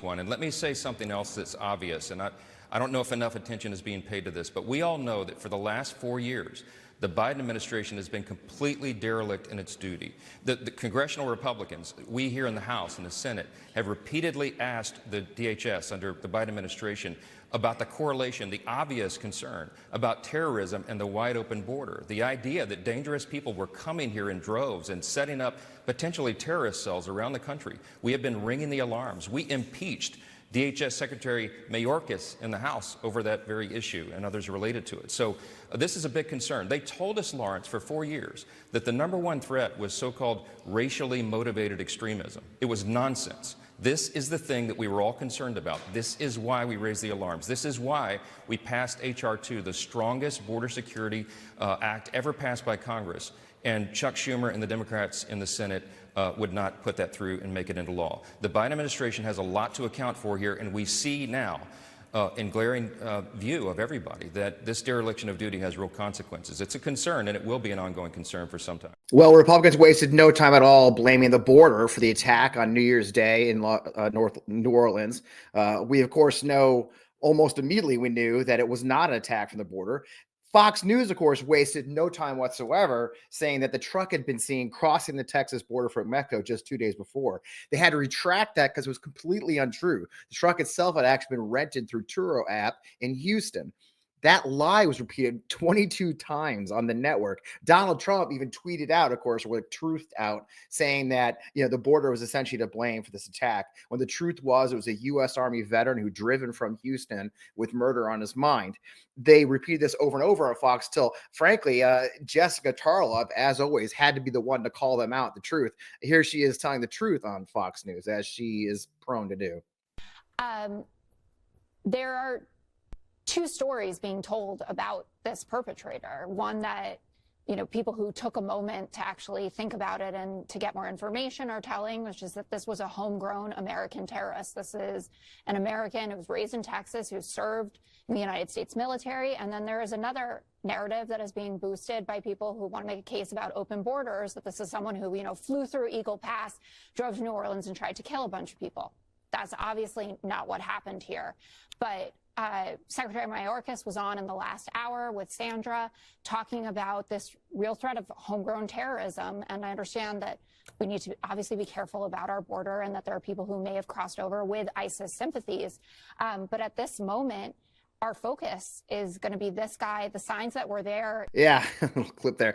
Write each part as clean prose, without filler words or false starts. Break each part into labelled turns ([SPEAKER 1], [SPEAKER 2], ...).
[SPEAKER 1] one. And let me say something else that's obvious, and I don't know if enough attention is being paid to this, but we all know that for the last 4 years, the Biden administration has been completely derelict in its duty. The congressional Republicans, we here in the House and the Senate, have repeatedly asked the DHS under the Biden administration about the correlation, the obvious concern about terrorism and the wide open border. The idea that dangerous people were coming here in droves and setting up potentially terrorist cells around the country. We have been ringing the alarms. We impeached DHS Secretary Mayorkas in the House over that very issue and others related to it. So this is a big concern. They told us, Lawrence, for 4 years that the #1 threat was so-called racially motivated extremism. It was nonsense. This is the thing that we were all concerned about. This is why we raised the alarms. This is why we passed H.R. 2, the strongest border security act ever passed by Congress. And Chuck Schumer and the Democrats in the Senate would not put that through and make it into law. The Biden administration has a lot to account for here, and we see now in glaring view of everybody that this dereliction of duty has real consequences. It's a concern, and it will be an ongoing concern for some time.
[SPEAKER 2] Well, Republicans wasted no time at all blaming the border for the attack on New Year's Day in North New Orleans. We, of course, know almost immediately we knew that it was not an attack from the border. Fox News, of course, wasted no time whatsoever saying that the truck had been seen crossing the Texas border from Mexico just 2 days before. They had to retract that because it was completely untrue. The truck itself had actually been rented through Turo app in Houston. That lie was repeated 22 times on the network. Donald Trump even tweeted out, of course, with truth out, saying that the border was essentially to blame for this attack, when the truth was it was a U.S. Army veteran who driven from Houston with murder on his mind. They repeated this over and over on Fox till, frankly, Jessica Tarlov, as always, had to be the one to call them out, the truth. Here she is telling the truth on Fox News, as she is prone to do.
[SPEAKER 3] There are two stories being told about this perpetrator. One that, people who took a moment to actually think about it and to get more information are telling, which is that this was a homegrown American terrorist. This is an American who was raised in Texas, who served in the United States military. And then there is another narrative that is being boosted by people who want to make a case about open borders, that this is someone who, flew through Eagle Pass, drove to New Orleans and tried to kill a bunch of people. That's obviously not what happened here. But Secretary Mayorkas was on in the last hour with Sandra talking about this real threat of homegrown terrorism. And I understand that we need to obviously be careful about our border and that there are people who may have crossed over with ISIS sympathies. But at this moment, our focus is going to be this guy, the signs that were there.
[SPEAKER 2] Yeah, clip there.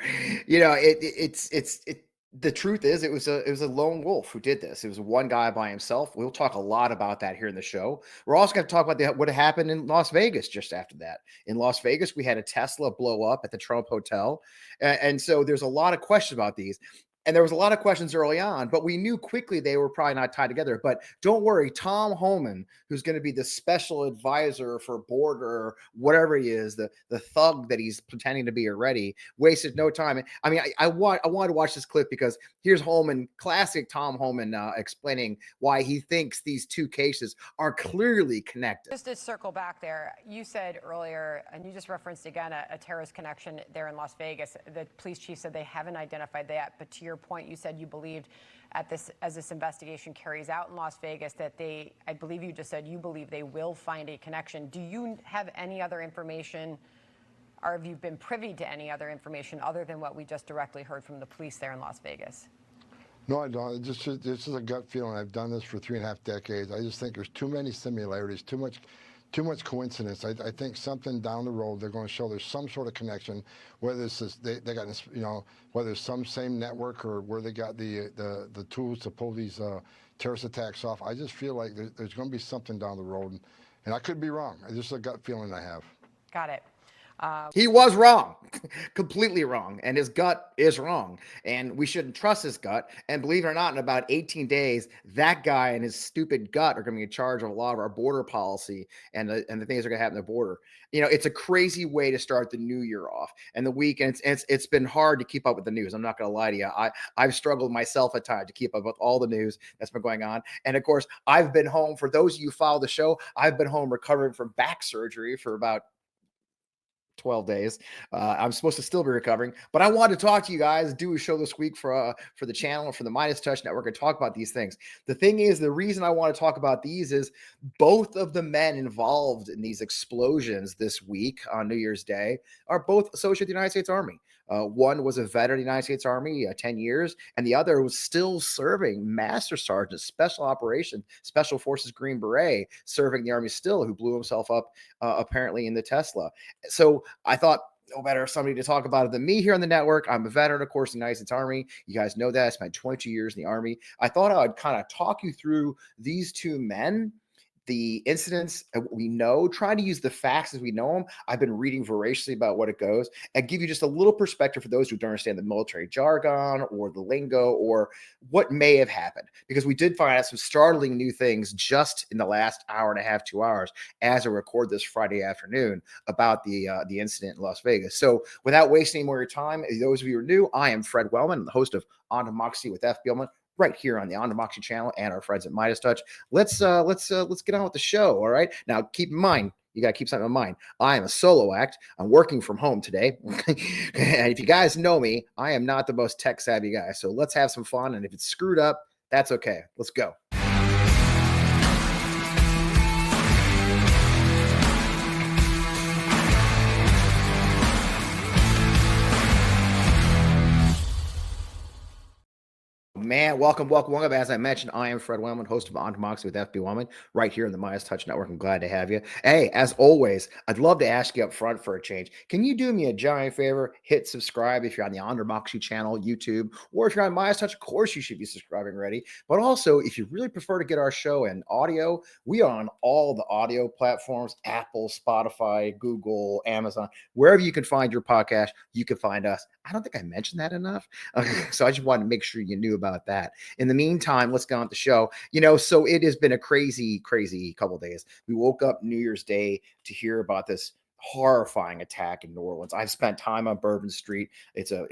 [SPEAKER 2] The truth is, it was a lone wolf who did this. It was one guy by himself. We'll talk a lot about that here in the show. We're also going to talk about what happened in Las Vegas just after that. In Las Vegas, we had a Tesla blow up at the Trump Hotel. And so there's a lot of questions about these. And there was a lot of questions early on, but we knew quickly they were probably not tied together. But don't worry, Tom Homan, who's going to be the special advisor for border, whatever he is, the thug that he's pretending to be already, wasted no time. I mean, I wanted to watch this clip because here's Homan, classic Tom Homan, explaining why he thinks these two cases are clearly connected.
[SPEAKER 4] Just to circle back there, you said earlier, and you just referenced again a terrorist connection there in Las Vegas. The police chief said they haven't identified that, but to your point, you said you believed as this investigation carries out in Las Vegas that I believe you just said you believe they will find a connection. Do you have any other information, or have you been privy to any other information other than what we just directly heard from the police there in Las Vegas?
[SPEAKER 5] No, I don't. This is a gut feeling. I've done this for 3.5 decades. I just think there's too many similarities, too much coincidence. I think something down the road they're going to show there's some sort of connection, whether it's they got whether it's some same network or where they got the tools to pull these terrorist attacks off. I just feel like there's going to be something down the road, and I could be wrong. It's just a gut feeling I have.
[SPEAKER 4] Got it.
[SPEAKER 2] He was wrong, completely wrong, and his gut is wrong, and we shouldn't trust his gut. And believe it or not, in about 18 days, that guy and his stupid gut are going to be in charge of a lot of our border policy and the things that are going to happen at the border. It's a crazy way to start the new year off and the week, and it's been hard to keep up with the news. I'm not going to lie to you. I've struggled myself at times to keep up with all the news that's been going on. And of course, I've been home. For those of you who follow the show, I've been home recovering from back surgery for about 12 days. I'm supposed to still be recovering, but I wanted to talk to you guys, do a show this week for the channel, for the Midas Touch Network, and talk about these things. The thing is, the reason I want to talk about these is both of the men involved in these explosions this week on New Year's Day are both associated with the United States Army. One was a veteran of the United States Army, 10 years, and the other was still serving Master Sergeant, Special Operations, Special Forces Green Beret, serving the Army still, who blew himself up apparently in the Tesla. So I thought, no better somebody to talk about it than me here on the network. I'm a veteran, of course, of the United States Army. You guys know that. I spent 22 years in the Army. I thought I would kind of talk you through these two men, the incidents we know, try to use the facts as we know them. I've been reading voraciously about what it goes and give you just a little perspective for those who don't understand the military jargon or the lingo or what may have happened, because we did find out some startling new things just in the last hour and a half, 2 hours, as I record this Friday afternoon, about the incident in Las Vegas. So without wasting any more of your time, those of you who are new, I am Fred Wellman, the host of On Democracy with F. Bielman, right here on the On Democracy channel and our friends at Midas Touch. Let's get on with the show. All right. Now, keep in mind, you got to keep something in mind. I am a solo act. I'm working from home today. And if you guys know me, I am not the most tech savvy guy. So let's have some fun. And if it's screwed up, that's okay. Let's go. Man, welcome. As I mentioned, I am Fred Wellman, host of On Democracy with FB Wellman, right here in the Midas Touch Network. I'm glad to have you. Hey, as always, I'd love to ask you up front for a change. Can you do me a giant favor? Hit subscribe if you're on the On Democracy channel, YouTube, or if you're on Midas Touch, of course you should be subscribing already. But also, if you really prefer to get our show in audio, we are on all the audio platforms: Apple, Spotify, Google, Amazon, wherever you can find your podcast, you can find us. I don't think I mentioned that enough. So I just wanted to make sure you knew about that. In the meantime, let's get on with the show. So it has been a crazy couple of days. We woke up New Year's Day to hear about this horrifying attack in New Orleans. I've spent time on Bourbon Street. It's a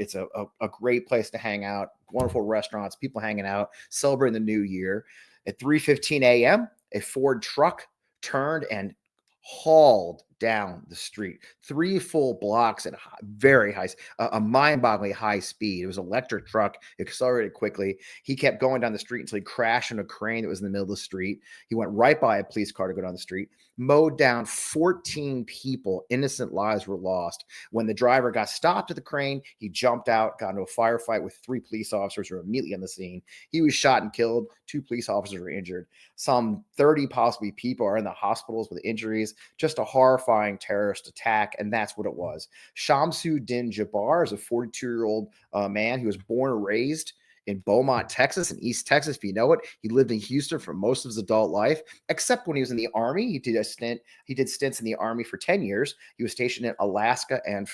[SPEAKER 2] great place to hang out. Wonderful restaurants, people hanging out, celebrating the new year. At 3:15 a.m., a Ford truck turned and hauled down the street 3 full blocks at very high, a mind-bogglingly high speed. It was an electric truck. It accelerated quickly. He kept going down the street until he crashed into a crane that was in the middle of the street. He went right by a police car to go down the street, mowed down 14 people. Innocent lives were lost. When the driver got stopped at the crane, he jumped out, got into a firefight with 3 police officers who were immediately on the scene. He was shot and killed. 2 police officers were injured. Some 30 possibly people are in the hospitals with injuries. Just a horrifying terrorist attack, and that's what it was. Shamsuddin Jabbar is a 42-year-old man. He was born and raised in Beaumont, Texas, in East Texas, if you know it. He lived in Houston for most of his adult life, except when he was in the Army. He did stints in the Army for 10 years. He was stationed in Alaska and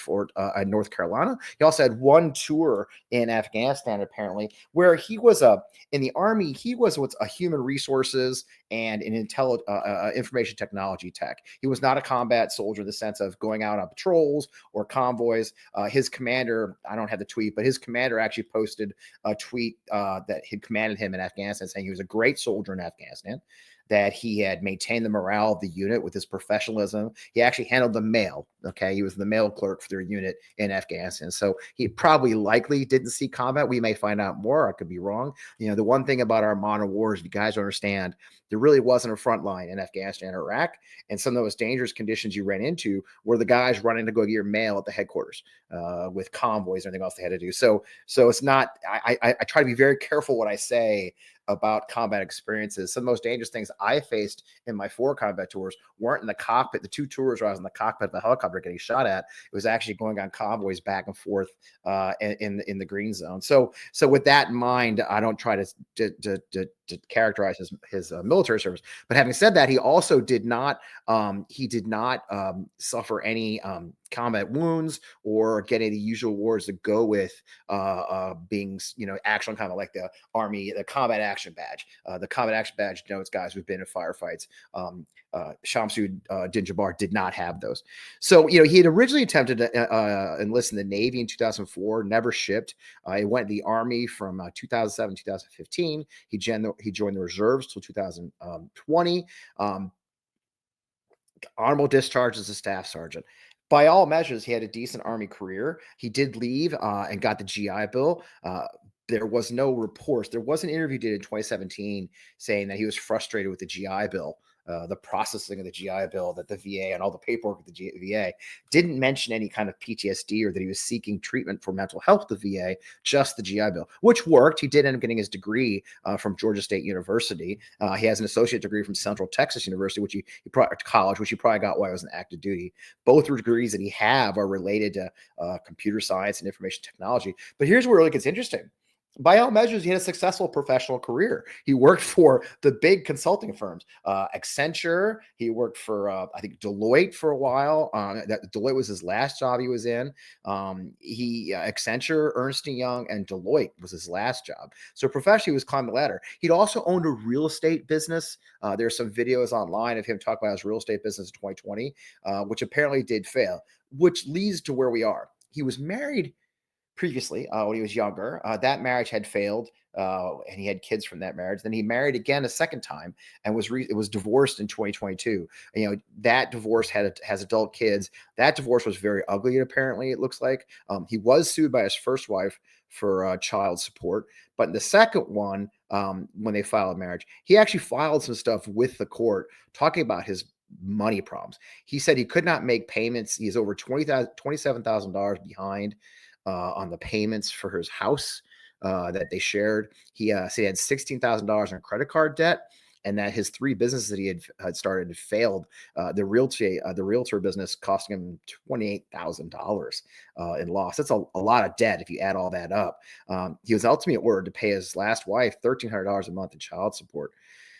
[SPEAKER 2] North Carolina. He also had 1 tour in Afghanistan, apparently, where he was in the Army. He was what's a human resources and an information technology tech. He was not a combat soldier in the sense of going out on patrols or convoys. His commander, I don't have the tweet, but his commander actually posted a tweet that had commanded him in Afghanistan, saying he was a great soldier in Afghanistan, that he had maintained the morale of the unit with his professionalism. He actually handled the mail. Okay. He was the mail clerk for their unit in Afghanistan. So he probably likely didn't see combat. We may find out more. I could be wrong. The one thing about our modern wars, if you guys understand, there really wasn't a front line in Afghanistan or Iraq. And some of those dangerous conditions you ran into were the guys running to go get your mail at the headquarters with convoys and everything else they had to do. So it's not, I try to be very careful what I say about combat experiences. Some of the most dangerous things I faced in my 4 combat tours weren't in the cockpit. The 2 tours where I was in the cockpit of the helicopter getting shot at, it was actually going on convoys back and forth in the green zone. So with that in mind, I don't try to characterize his military service. But having said that, he also did not suffer any combat wounds or get any usual awards that go with being, action, kind of like the Army, the combat action badge. The combat action badge denotes guys who've been in firefights. Shamsuddin Jabbar did not have those. So, he had originally attempted to enlist in the Navy in 2004, never shipped. He went to the Army from 2007, 2015. He joined the reserves till 2020. Honorable discharge as a staff sergeant. by all measures, he had a decent Army career. He did leave and got the GI Bill. There was no reports. There was an interview did in 2017 saying that he was frustrated with the GI Bill, the processing of the GI Bill, that the VA and all the paperwork of the VA didn't mention any kind of PTSD or that he was seeking treatment for mental health at the VA, just the GI Bill, which worked. He did end up getting his degree from Georgia State University. He has an associate degree from Central Texas University, which he college, which he probably got while he was in active duty. Both degrees that he have are related to computer science and information technology. But here's where it really gets interesting. By all measures, he had a successful professional career. He worked for the big consulting firms, Accenture. He worked for, I think, Deloitte for a while. That Deloitte was his last job he was in. Accenture, Ernst & Young, and Deloitte was his last job. So professionally, he was climbing the ladder. He'd also owned a real estate business. There's some videos online of him talking about his real estate business in 2020, which apparently did fail, which leads to where we are. He was married previously when he was younger. That marriage had failed, and he had kids from that marriage. Then he married again a second time and was divorced in 2022. That divorce has adult kids. That divorce was very ugly. Apparently, it looks like he was sued by his first wife for child support, but in the second one, when they filed marriage, he actually filed some stuff with the court talking about his money problems. He said he could not make payments. He's over $27,000 behind on the payments for his house that they shared. He said he had $16,000 in credit card debt, and that his 3 businesses that he had started had failed. The realtor business costing him $28,000 in loss. That's a lot of debt if you add all that up. He was ultimately at word to pay his last wife $1,300 a month in child support.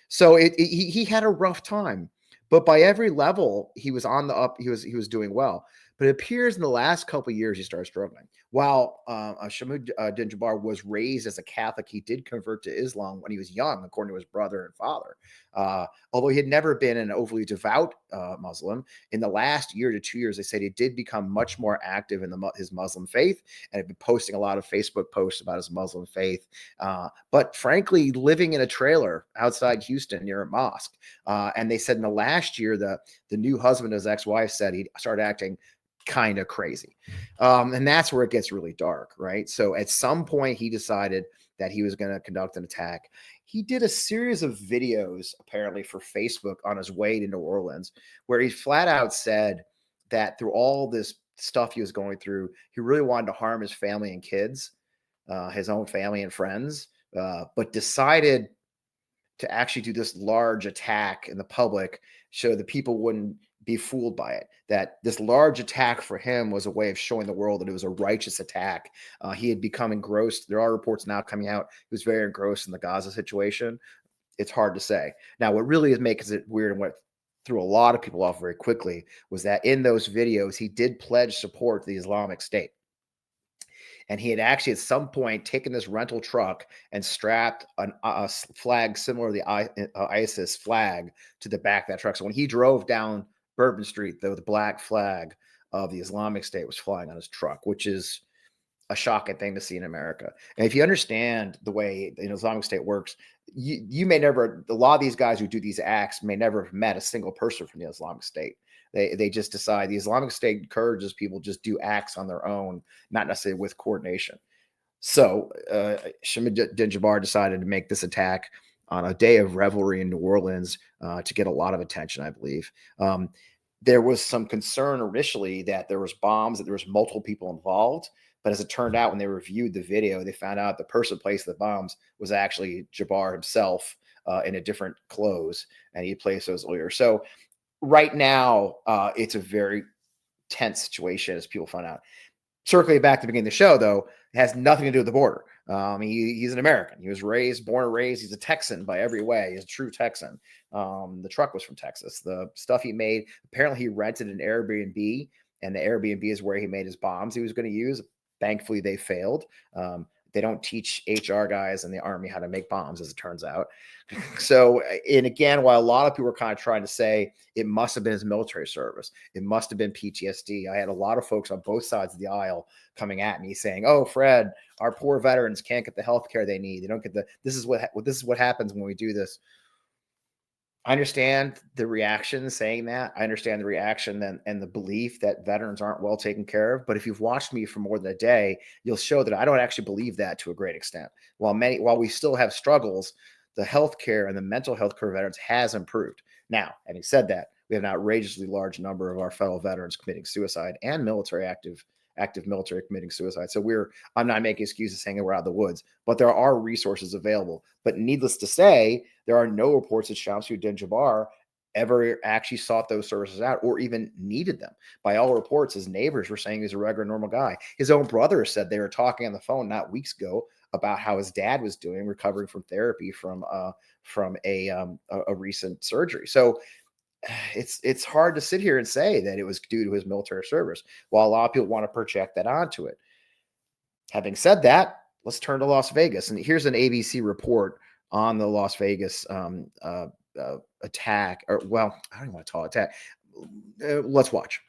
[SPEAKER 2] So he had a rough time, but by every level, he was on the up. He was doing well. But it appears in the last couple of years, he started struggling. While Shamoud Din-Jabbar was raised as a Catholic, he did convert to Islam when he was young, according to his brother and father. Although he had never been an overly devout Muslim, in the last year to 2 years, they said he did become much more active in his Muslim faith and had been posting a lot of Facebook posts about his Muslim faith. But frankly, living in a trailer outside Houston near a mosque. And they said in the last year, the new husband, his ex-wife, said he started acting kind of crazy. And that's where it gets really dark, right? So at some point he decided that he was going to conduct an attack. He did a series of videos apparently for Facebook on his way to New Orleans, where he flat out said that through all this stuff he was going through, he really wanted to harm his family and kids, his own family and friends, but decided to actually do this large attack in the public so that people wouldn't be fooled by it. That this large attack for him was a way of showing the world that it was a righteous attack. He had become engrossed. There are reports now coming out. He was very engrossed in the Gaza situation. It's hard to say. Now, what really is makes it weird and what threw a lot of people off very quickly was that in those videos, he did pledge support to the Islamic State. And he had actually at some point taken this rental truck and strapped a flag similar to the ISIS flag to the back of that truck. So when he drove down Bourbon Street, though, the black flag of the Islamic State was flying on his truck, which is a shocking thing to see in America. And if you understand the way the Islamic State works, you may never, a lot of these guys who do these acts may never have met a single person from the Islamic State. They just decide the Islamic State encourages people just do acts on their own, not necessarily with coordination. So Shamoud Din-Jabbar decided to make this attack on a day of revelry in New Orleans to get a lot of attention, I believe. There was some concern initially that there was bombs, that there was multiple people involved. But as it turned out, when they reviewed the video, they found out the person placed the bombs was actually Jabbar himself in a different clothes, and he placed those earlier. So right now, it's a very tense situation, as people find out. Circling back to the beginning of the show, though, it has nothing to do with the border. He's an American. He was born and raised. He's a Texan by every way. He's a true Texan. The truck was from Texas. The stuff he made, apparently he rented an Airbnb, and the Airbnb is where he made his bombs he was going to use. Thankfully, they failed. They don't teach HR guys in the Army how to make bombs, as it turns out. So, and again, while a lot of people were kind of trying to say it must have been his military service, it must have been PTSD, I had a lot of folks on both sides of the aisle coming at me saying, "Oh, Fred, our poor veterans can't get the health care they need. They don't get this is what happens when we do this." I understand the reaction saying that. I understand the reaction and the belief that veterans aren't well taken care of. But if you've watched me for more than a day, you'll show that I don't actually believe that to a great extent. While we still have struggles, the healthcare and the mental health care of veterans has improved. Now, having said that, we have an outrageously large number of our fellow veterans committing suicide and active military committing suicide. So I'm not making excuses saying that we're out of the woods, but there are resources available. But needless to say, there are no reports that Shamsuddin Jabbar ever actually sought those services out or even needed them. By all reports, his neighbors were saying he's a regular, normal guy. His own brother said they were talking on the phone not weeks ago about how his dad was doing, recovering from therapy from a recent surgery. So it's hard to sit here and say that it was due to his military service, while a lot of people want to project that onto it. Having said that, let's turn to Las Vegas. And here's an ABC report on the Las Vegas attack, or, well, I don't even want to call it attack. Let's watch.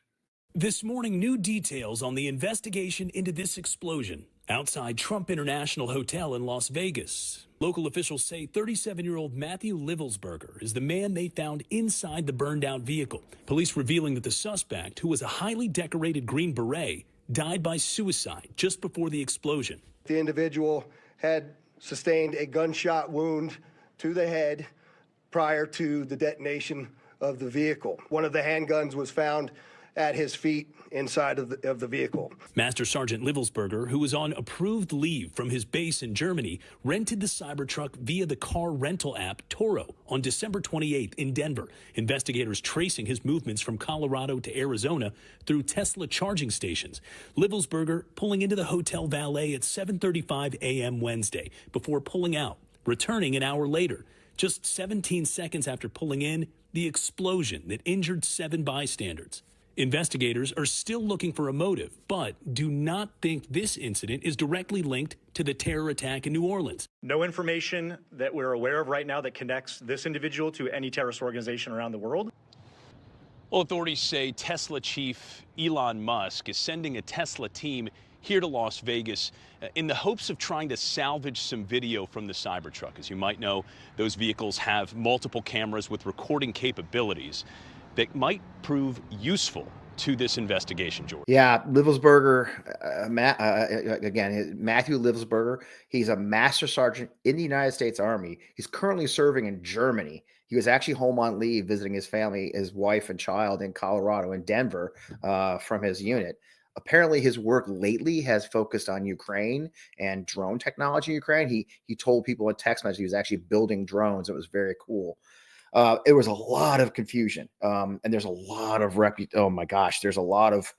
[SPEAKER 6] This morning, new details on the investigation into this explosion outside Trump International Hotel in Las Vegas. Local officials say 37-year-old Matthew Livelsberger is the man they found inside the burned-out vehicle. Police revealing that the suspect, who was a highly decorated Green Beret, died by suicide just before the explosion.
[SPEAKER 7] The individual had sustained a gunshot wound to the head prior to the detonation of the vehicle. One of the handguns was found at his feet inside of the vehicle.
[SPEAKER 6] Master Sergeant Livelsberger, who was on approved leave from his base in Germany, rented the Cybertruck via the car rental app Toro on December 28th in Denver. Investigators tracing his movements from Colorado to Arizona through Tesla charging stations. Livelsberger pulling into the hotel valet at 7:35 a.m. Wednesday before pulling out, returning an hour later. Just 17 seconds after pulling in, the explosion that injured 7 bystanders. Investigators are still looking for a motive, but do not think this incident is directly linked to the terror attack in New Orleans.
[SPEAKER 8] No information that we're aware of right now that connects this individual to any terrorist organization around the world.
[SPEAKER 9] Well, authorities say Tesla chief Elon Musk is sending a Tesla team here to Las Vegas in the hopes of trying to salvage some video from the Cybertruck. As you might know, those vehicles have multiple cameras with recording capabilities that might prove useful to this investigation, George.
[SPEAKER 2] Yeah, Livelsberger, again, Matthew Livelsberger, he's a master sergeant in the United States Army. He's currently serving in Germany. He was actually home on leave visiting his family, his wife and child in Colorado, in Denver, from his unit. Apparently, his work lately has focused on Ukraine and drone technology in Ukraine. He told people in text messages he was actually building drones. It was very cool. It was a lot of confusion, and there's a lot of oh my gosh, there's a lot of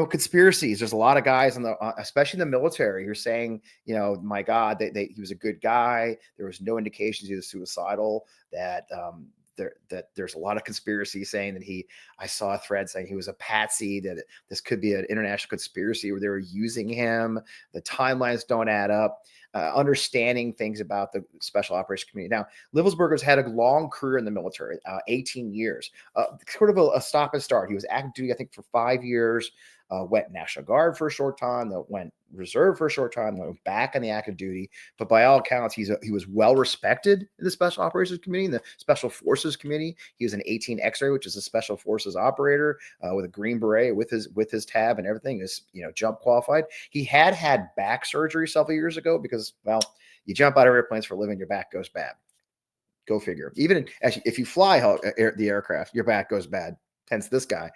[SPEAKER 2] conspiracies. There's a lot of guys in the, especially in the military, who are saying, my God, he was a good guy. There was no indications he was suicidal. That there's a lot of conspiracy saying that I saw a thread saying he was a patsy, that this could be an international conspiracy where they were using him. The timelines don't add up. Understanding things about the special operations community. Now, Livelsberger's had a long career in the military, 18 years, sort of a stop and start. He was active duty, I think, for 5 years, went National Guard for a short time, then went Reserve for a short time, went back on the active duty. But by all accounts, he was well respected in the Special Operations Committee, in the Special Forces Committee. He was an 18 X-ray, which is a Special Forces operator, with a Green Beret with his tab and everything. He was, jump qualified. He had back surgery several years ago because, well, you jump out of airplanes for a living, your back goes bad. Go figure. Even if you fly the aircraft, your back goes bad. Hence this guy.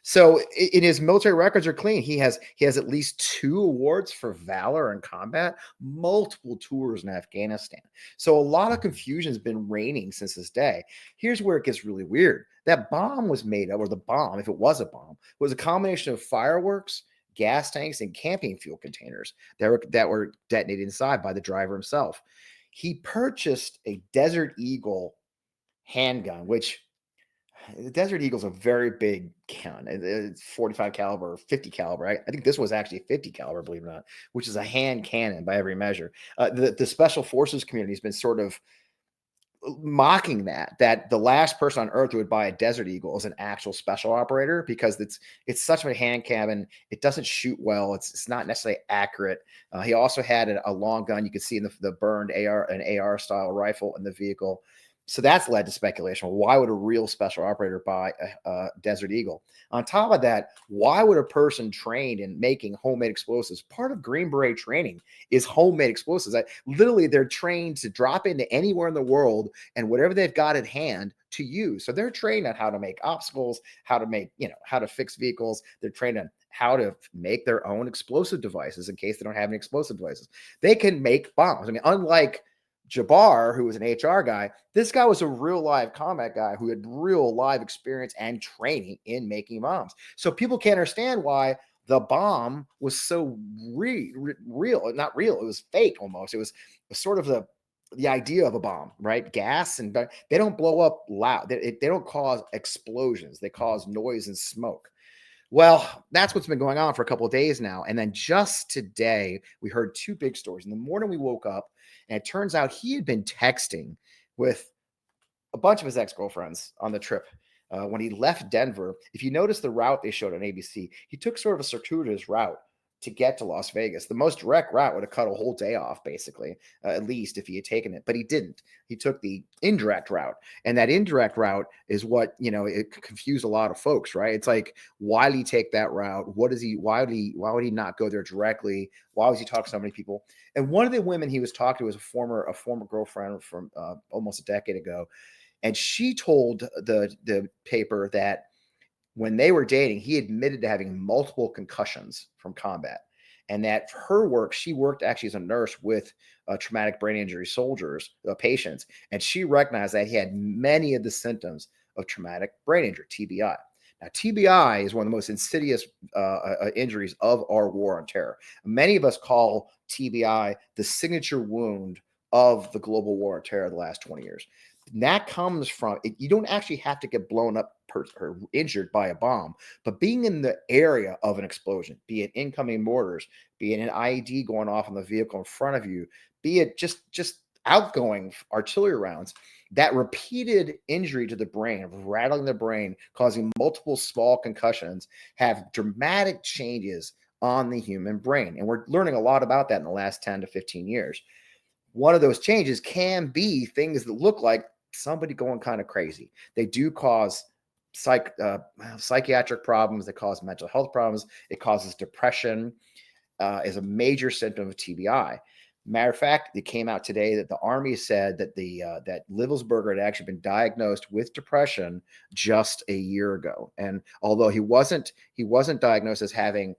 [SPEAKER 2] So in his military records are clean. He has at least 2 awards for valor in combat, multiple tours in Afghanistan. So a lot of confusion has been reigning since this day. Here's where it gets really weird. That bomb was made up, or the bomb, if it was a bomb, was a combination of fireworks, gas tanks, and camping fuel containers that were detonated inside by the driver himself. He purchased a Desert Eagle handgun, which the Desert Eagle is a very big gun. It's 45 caliber, 50 caliber. I think this was actually 50 caliber, believe it or not, which is a hand cannon by every measure. The Special Forces community has been sort of mocking that the last person on earth who would buy a Desert Eagle is an actual special operator, because it's such a hand cannon. It doesn't shoot well. It's not necessarily accurate. He also had a long gun. You could see in the burned an AR style rifle in the vehicle. So that's led to speculation. Why would a real special operator buy a Desert Eagle? On top of that, why would a person trained in making homemade explosives? Part of Green Beret training is homemade explosives. Literally, they're trained to drop into anywhere in the world and whatever they've got at hand to use. So they're trained on how to make obstacles, how to make, how to fix vehicles. They're trained on how to make their own explosive devices in case they don't have any explosive devices. They can make bombs. I mean, unlike Jabbar, who was an HR guy, this guy was a real live combat guy who had real live experience and training in making bombs. So people can't understand why the bomb was so real, not real. It was fake almost. It was sort of the idea of a bomb, right? Gas, and they don't blow up loud. They don't cause explosions. They cause noise and smoke. Well, that's what's been going on for a couple of days now. And then just today, we heard two big stories. In the morning, we woke up, and it turns out he had been texting with a bunch of his ex-girlfriends on the trip when he left Denver. If you notice the route they showed on ABC, he took sort of a circuitous route to get to Las Vegas. The most direct route would have cut a whole day off, basically, at least if he had taken it, but he didn't. He took the indirect route, and that indirect route is what, it confused a lot of folks, right? It's like, why did he take that route? Why would he not go there directly? Why was he talking to so many people? And one of the women he was talking to was a former girlfriend from almost a decade ago, and she told the paper that when they were dating, he admitted to having multiple concussions from combat, and that for her work, she worked actually as a nurse with traumatic brain injury soldiers, patients, and she recognized that he had many of the symptoms of traumatic brain injury, TBI. Now, TBI is one of the most insidious injuries of our war on terror. Many of us call TBI the signature wound of the global war on terror of the last 20 years. And that comes from it. You don't actually have to get blown up or injured by a bomb, but being in the area of an explosion, be it incoming mortars, be it an IED going off on the vehicle in front of you, be it just outgoing artillery rounds, that repeated injury to the brain, of rattling the brain, causing multiple small concussions, have dramatic changes on the human brain. And we're learning a lot about that in the last 10 to 15 years. One of those changes can be things that look like somebody going kind of crazy. They do cause psychiatric problems. They cause mental health problems. It causes depression, is a major symptom of TBI. Matter of fact, it came out today that the Army said that that Livelsberger had actually been diagnosed with depression just a year ago. And although he wasn't diagnosed as having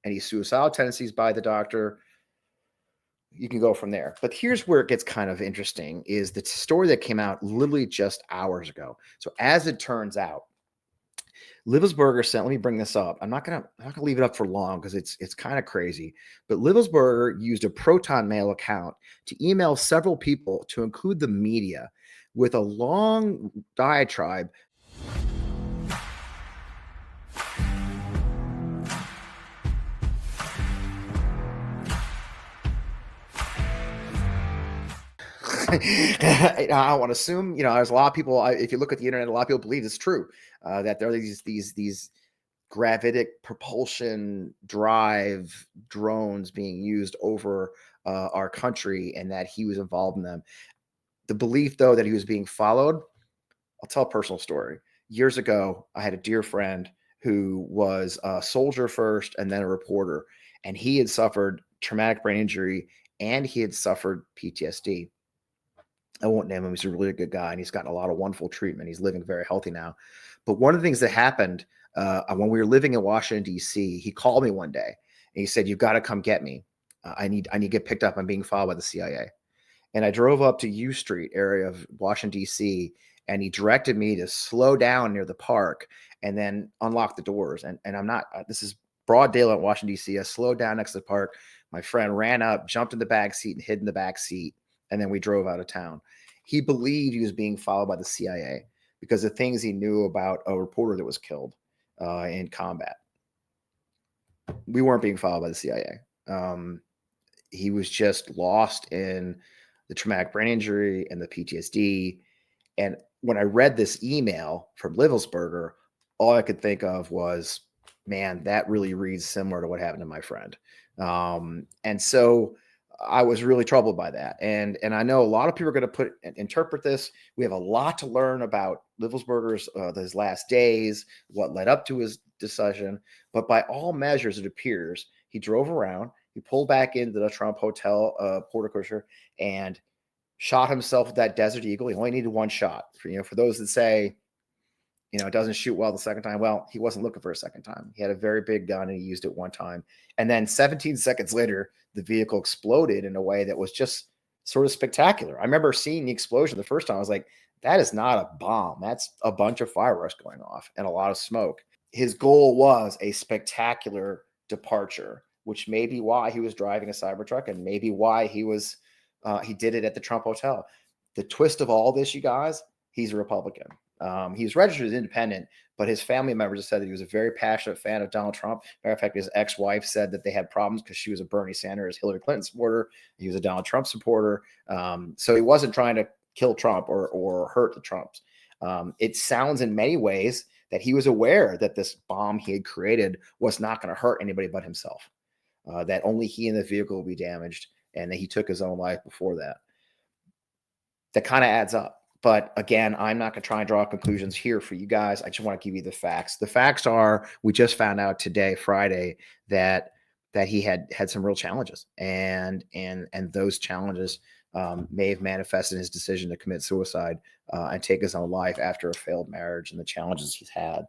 [SPEAKER 2] any suicidal tendencies by the doctor, you can go from there. But here's where it gets kind of interesting, is the story that came out literally just hours ago. So as it turns out, Livelsberger sent, let me bring this up. I'm not gonna leave it up for long because it's kind of crazy. But Livelsberger used a Proton Mail account to email several people, to include the media, with a long diatribe. I want to assume, there's a lot of people, if you look at the internet, a lot of people believe it's true, that there are these gravitic propulsion drive drones being used over our country, and that he was involved in them. The belief, though, that he was being followed, I'll tell a personal story. Years ago, I had a dear friend who was a soldier first and then a reporter, and he had suffered traumatic brain injury and he had suffered PTSD. I won't name him. He's a really good guy, and he's gotten a lot of wonderful treatment. He's living very healthy now. But one of the things that happened when we were living in Washington, D.C., he called me one day, and he said, "You've got to come get me. I need to get picked up. I'm being followed by the CIA." And I drove up to U Street area of Washington, D.C., and he directed me to slow down near the park and then unlock the doors. And I'm not, this is broad daylight in Washington, D.C. I slowed down next to the park. My friend ran up, jumped in the back seat, and hid in the back seat. And then we drove out of town. He believed he was being followed by the CIA because of things he knew about a reporter that was killed in combat. We weren't being followed by the CIA. He was just lost in the traumatic brain injury and the PTSD. And when I read this email from Livelsberger, all I could think of was, man, that really reads similar to what happened to my friend. And so I was really troubled by that. And I know a lot of people are going to interpret this. We have a lot to learn about Livelsberger's his last days, what led up to his decision. But by all measures, it appears he drove around, he pulled back into the Trump Hotel portico and shot himself with that Desert Eagle. He only needed one shot. For those that say, it doesn't shoot well the second time. Well, he wasn't looking for a second time. He had a very big gun and he used it one time. And then 17 seconds later, the vehicle exploded in a way that was just sort of spectacular. I remember seeing the explosion the first time. I was like, that is not a bomb. That's a bunch of fireworks going off and a lot of smoke. His goal was a spectacular departure, which may be why he was driving a Cybertruck and maybe why he did it at the Trump Hotel. The twist of all this, you guys, he's a Republican. He's registered as independent, but his family members have said that he was a very passionate fan of Donald Trump. Matter of fact, his ex-wife said that they had problems because she was a Bernie Sanders, Hillary Clinton supporter. He was a Donald Trump supporter. So he wasn't trying to kill Trump or hurt the Trumps. It sounds in many ways that he was aware that this bomb he had created was not going to hurt anybody but himself, that only he and the vehicle will be damaged, and that he took his own life before that. That kind of adds up. But again, I'm not going to try and draw conclusions here for you guys. I just want to give you the facts. The facts are, we just found out today, Friday, that he had some real challenges, and those challenges may have manifested in his decision to commit suicide and take his own life after a failed marriage and the challenges he's had.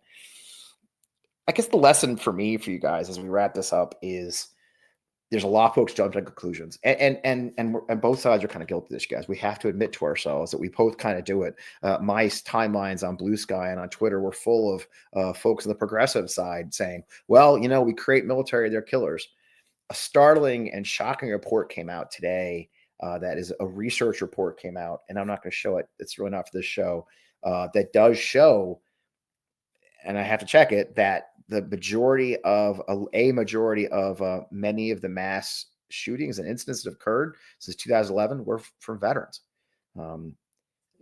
[SPEAKER 2] I guess the lesson for me, for you guys, as we wrap this up, is there's a lot of folks jump to conclusions, and both sides are kind of guilty of this, guys. We have to admit to ourselves that we both kind of do it. My timelines on Blue Sky and on Twitter were full of folks on the progressive side saying, well, we create military, they're killers. A startling and shocking report came out today. That is a research report came out, and I'm not going to show it. It's really not for this show. That does show, and I have to check it, that the majority of many of the mass shootings and incidents that have occurred since 2011 were from veterans.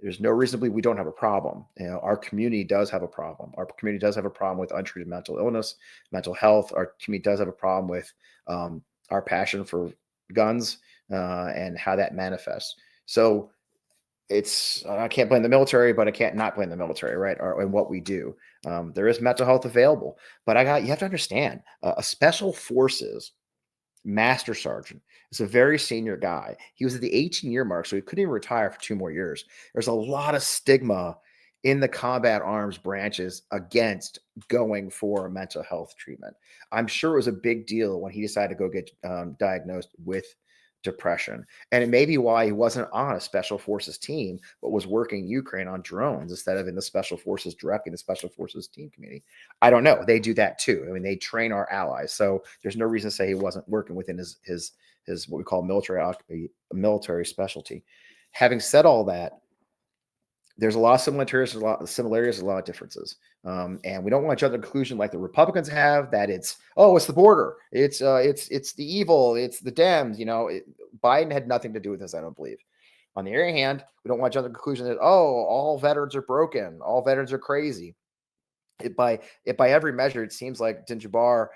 [SPEAKER 2] There's no reason to believe we don't have a problem. Our community does have a problem. Our community does have a problem with untreated mental illness, mental health. Our community does have a problem with our passion for guns and how that manifests. So I can't blame the military, but I can't not blame the military, right? And what we do. There is mental health available, but you have to understand, a special forces master sergeant is a very senior guy. He was at the 18-year mark, so he couldn't even retire for 2 more years. There's a lot of stigma in the combat arms branches against going for mental health treatment. I'm sure it was a big deal when he decided to go get diagnosed with depression. And it may be why he wasn't on a special forces team, but was working Ukraine on drones instead of in the special forces, directly in the special forces team community. I don't know. They do that too. I mean, they train our allies. So there's no reason to say he wasn't working within his what we call military specialty. Having said all that, there's a lot of similarities, a lot of differences. And we don't want to jump to the conclusion like the Republicans have, that it's the border. It's the evil. It's the Dems. Biden had nothing to do with this, I don't believe. On the other hand, we don't want to jump to the conclusion that, all veterans are broken. All veterans are crazy. By every measure, it seems like Jabbar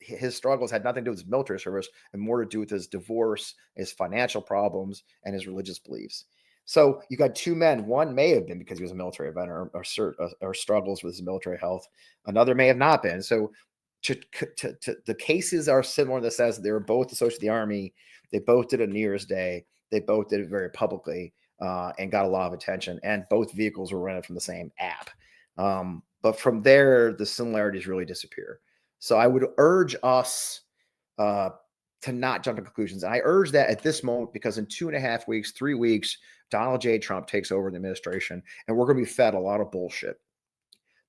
[SPEAKER 2] his struggles had nothing to do with his military service and more to do with his divorce, his financial problems, and his religious beliefs. So you got 2 men. One may have been because he was a military veteran or struggles with his military health. Another may have not been. So the cases are similar in the sense that they were both associated with the Army. They both did it New Year's Day. They both did it very publicly and got a lot of attention. And both vehicles were rented from the same app. But from there, the similarities really disappear. So I would urge us to not jump to conclusions. And I urge that at this moment, because in 2.5 weeks, 3 weeks, Donald J. Trump takes over the administration, and we're going to be fed a lot of bullshit.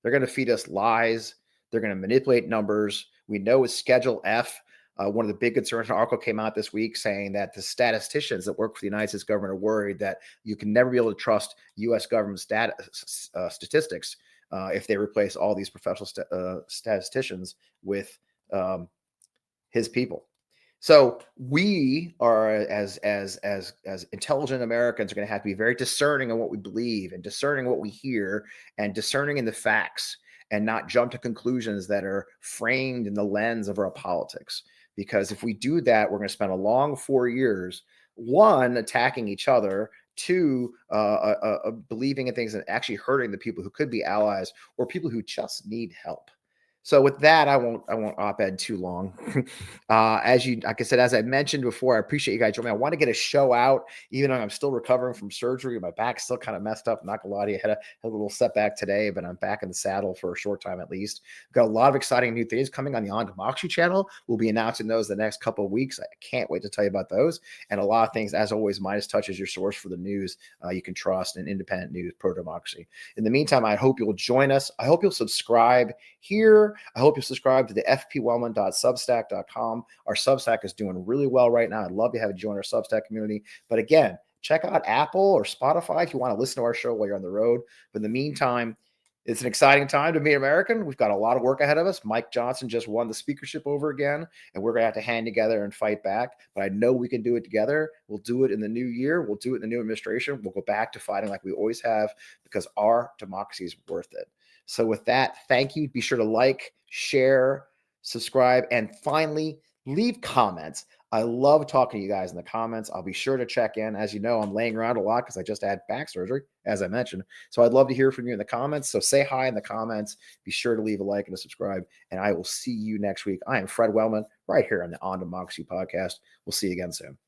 [SPEAKER 2] They're going to feed us lies. They're going to manipulate numbers. We know with Schedule F, one of the big concerns, an article came out this week saying that the statisticians that work for the United States government are worried that you can never be able to trust U.S. government statistics if they replace all these professional statisticians with his people. So we are, as intelligent Americans, are going to have to be very discerning on what we believe and discerning what we hear and discerning in the facts, and not jump to conclusions that are framed in the lens of our politics. because if we do that, we're going to spend a long 4 years, one, attacking each other, two, believing in things and actually hurting the people who could be allies or people who just need help. So with that, I won't op-ed too long. Like I said, as I mentioned before, I appreciate you guys joining me. I want to get a show out, even though I'm still recovering from surgery. My back's still kind of messed up. I'm not gonna lie to you. I had a little setback today, but I'm back in the saddle for a short time at least. We've got a lot of exciting new things coming on the On Democracy channel. We'll be announcing those the next couple of weeks. I can't wait to tell you about those. And a lot of things, as always, Midas Touch is your source for the news you can trust and independent news, pro-democracy. In the meantime, I hope you'll join us. I hope you'll subscribe here. I hope you'll subscribe to the fpwellman.substack.com. Our Substack is doing really well right now. I'd love to have you join our Substack community. But again, check out Apple or Spotify if you want to listen to our show while you're on the road. But in the meantime, it's an exciting time to be American. We've got a lot of work ahead of us. Mike Johnson just won the speakership over again, and we're going to have to hang together and fight back. But I know we can do it together. We'll do it in the new year. We'll do it in the new administration. We'll go back to fighting like we always have because our democracy is worth it. So with that, thank you. Be sure to like, share, subscribe, and finally, leave comments. I love talking to you guys in the comments. I'll be sure to check in. As you know, I'm laying around a lot because I just had back surgery, as I mentioned. So I'd love to hear from you in the comments. So say hi in the comments. Be sure to leave a like and a subscribe. And I will see you next week. I am Fred Wellman right here on the On Democracy podcast. We'll see you again soon.